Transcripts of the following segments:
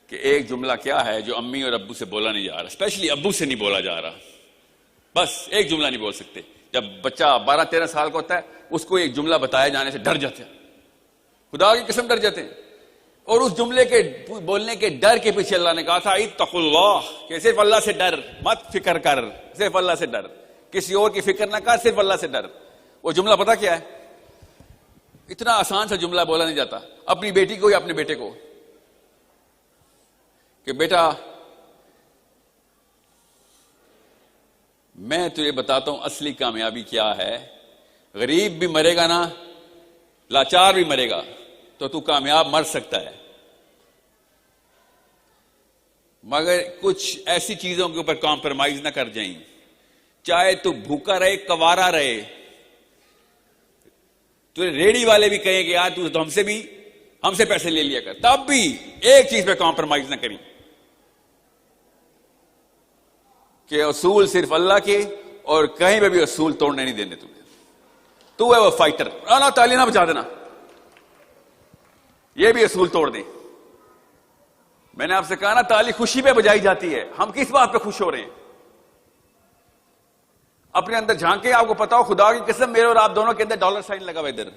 کہ ایک جملہ کیا ہے جو امی اور ابو سے بولا نہیں جا رہا، اسپیشلی ابو سے نہیں بولا جا رہا. بس ایک جملہ نہیں بول سکتے. جب بچہ 12-13 سال کا ہوتا ہے اس کو ایک جملہ بتایا جانے سے ڈر جاتے ہیں، خدا کی قسم ڈر جاتے ہیں. اور اس جملے کے بولنے کے ڈر کے پیچھے اللہ نے کہا تھا اتقوا اللہ، کہ صرف اللہ سے ڈر، مت فکر کر، صرف اللہ سے ڈر، کسی اور کی فکر نہ کر، صرف اللہ سے ڈر. وہ جملہ پتہ کیا ہے؟ اتنا آسان سا جملہ بولا نہیں جاتا اپنی بیٹی کو یا اپنے بیٹے کو کہ بیٹا میں تجھے بتاتا ہوں اصلی کامیابی کیا ہے. غریب بھی مرے گا نا، لاچار بھی مرے گا، تو تو کامیاب مر سکتا ہے، مگر کچھ ایسی چیزوں کے اوپر کمپرومائز نہ کر جائیں. چاہے تو بھوکا رہے، کوارا رہے، تو ریڑی والے بھی کہیں کہ یار تو ہم سے پیسے لے لیا کر، تب بھی ایک چیز پہ کمپرومائز نہ کریں کہ اصول صرف اللہ کے، اور کہیں پہ بھی اصول توڑنے نہیں دینے تمہیں. تو ہے وہ فائٹر، اللہ تعالی نہ بچا دینا، یہ بھی اصول توڑ دیں. میں نے آپ سے کہا نا تالی خوشی پہ بجائی جاتی ہے، ہم کس بات پہ خوش ہو رہے ہیں؟ اپنے اندر جھانکے، آپ کو پتا ہو خدا کی قسم میرے اور آپ دونوں کے اندر ڈالر سائن لگا ہوا ہے. ادھر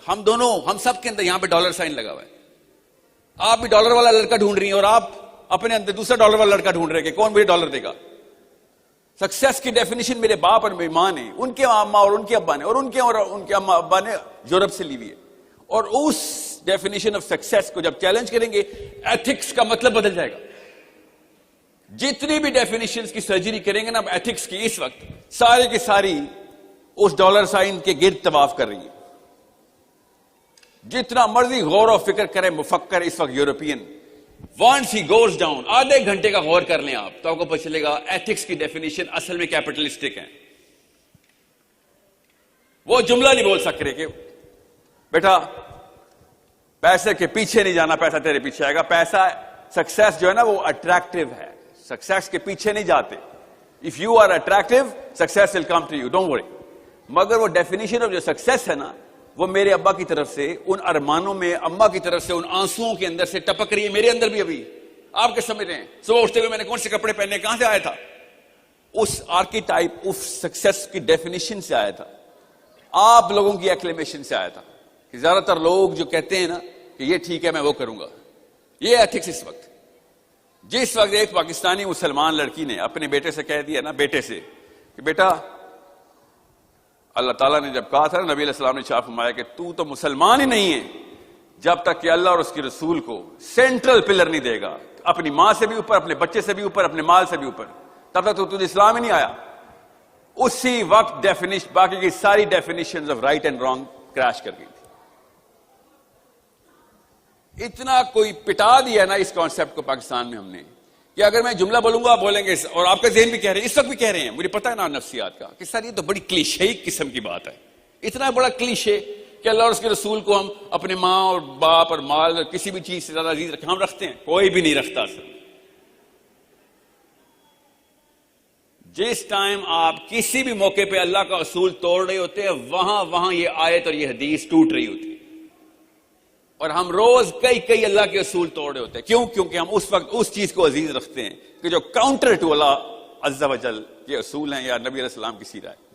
ہم سب کے اندر یہاں پہ ڈالر سائن لگا ہوا ہے. آپ بھی ڈالر والا لڑکا ڈھونڈ رہی ہیں اور آپ اپنے اندر دوسرا ڈالر والا لڑکا ڈھونڈ رہے ہیں کہ کون مجھے ڈالر دے گا. سکسیس کی ڈیفینیشن میرے باپ اور میری ماں نے، ان کے اماں اور ان کے ابا نے، اور ان کے اماں ابا نے یورپ سے لی ہوئی ہے. اور اس ڈیفینیشن آف سکسیس کو جب چیلنج کریں گے، ایتھکس کا مطلب بدل جائے گا. جتنی بھی ڈیفینیشنز کی سرجری کریں گے نا ایتھکس کی، اس وقت ساری کی ساری اس ڈالر سائن کے گرد طواف کر رہی ہیں. جتنا مرضی غور و فکر کرے مفکر اس وقت European, once he goes down، آدھے گھنٹے کا غور کر لیں آپ تو آپ کو پتہ چلے گا ایتھکس کی ڈیفینیشن اصل میں کیپٹلسٹک ہے. وہ جملہ نہیں بول سک رہے کہ بیٹا پیسے کے پیچھے نہیں جانا، پیسہ تیرے پیچھے آئے گا. پیسہ، سکسیس جو ہے نا وہ اٹریکٹیو ہے، سکسیس کے پیچھے نہیں جاتے. If you are attractive, success will come to you, don't worry. مگر وہ ڈیفینیشن آف جو سکسیس ہے نا، وہ میرے ابا کی طرف سے ان ارمانوں میں، اما کی طرف سے ان آنسوؤں کے اندر سے ٹپک رہی ہے، میرے اندر بھی ابھی. آپ کے سمجھ رہے ہیں صبح اٹھتے ہوئے میں نے کون سے کپڑے پہنے، کہاں سے آیا تھا؟ اس آرکی ٹائپ اس سکسیس کی ڈیفینیشن سے آیا تھا، آپ لوگوں کی ایکلیمیشن سے آیا تھا. کہ زیادہ تر لوگ جو کہتے ہیں نا کہ یہ ٹھیک ہے میں وہ کروں گا، یہ ایتھکس. اس وقت جس وقت ایک پاکستانی مسلمان لڑکی نے اپنے بیٹے سے کہہ دیا نا، بیٹے سے کہ بیٹا اللہ تعالیٰ نے جب کہا تھا نبی علیہ السلام نے ارشاد فرمایا کہ تو مسلمان ہی نہیں ہے جب تک کہ اللہ اور اس کے رسول کو سینٹرل پلر نہیں دے گا، اپنی ماں سے بھی اوپر، اپنے بچے سے بھی اوپر، اپنے مال سے بھی اوپر، تب تک تو تجھے اسلام ہی نہیں آیا. اسی وقت ڈیفینیشن، باقی کی ساری definitions of right and wrong crash کر گئی تھی. اتنا کوئی پٹا دیا نا اس کانسیپٹ کو پاکستان میں ہم نے کہ اگر میں جملہ بولوں گا آپ بولیں گے، اور آپ کا ذہن بھی کہہ رہے ہیں، اس وقت بھی کہہ رہے ہیں، مجھے پتا ہے نا نفسیات کا کہ سر یہ تو بڑی کلیشے قسم کی بات ہے. اتنا بڑا کلیشے کہ اللہ اور اس کے رسول کو ہم اپنے ماں اور باپ اور مال اور کسی بھی چیز سے زیادہ عزیز رکھیں. ہم رکھتے ہیں، کوئی بھی نہیں رکھتا. سر جس ٹائم آپ کسی بھی موقع پہ اللہ کا اصول توڑ رہے ہوتے ہیں، وہاں یہ آیت اور یہ حدیث ٹوٹ رہی ہوتی ہے. اور ہم روز کئی اللہ کے اصول توڑ رہے ہوتے ہیں. کیوں؟ کیونکہ ہم اس وقت اس چیز کو عزیز رکھتے ہیں کہ جو کاؤنٹر ٹو اللہ عز و جل کے اصول ہیں یا نبی علیہ السلام کی سیرت ہے.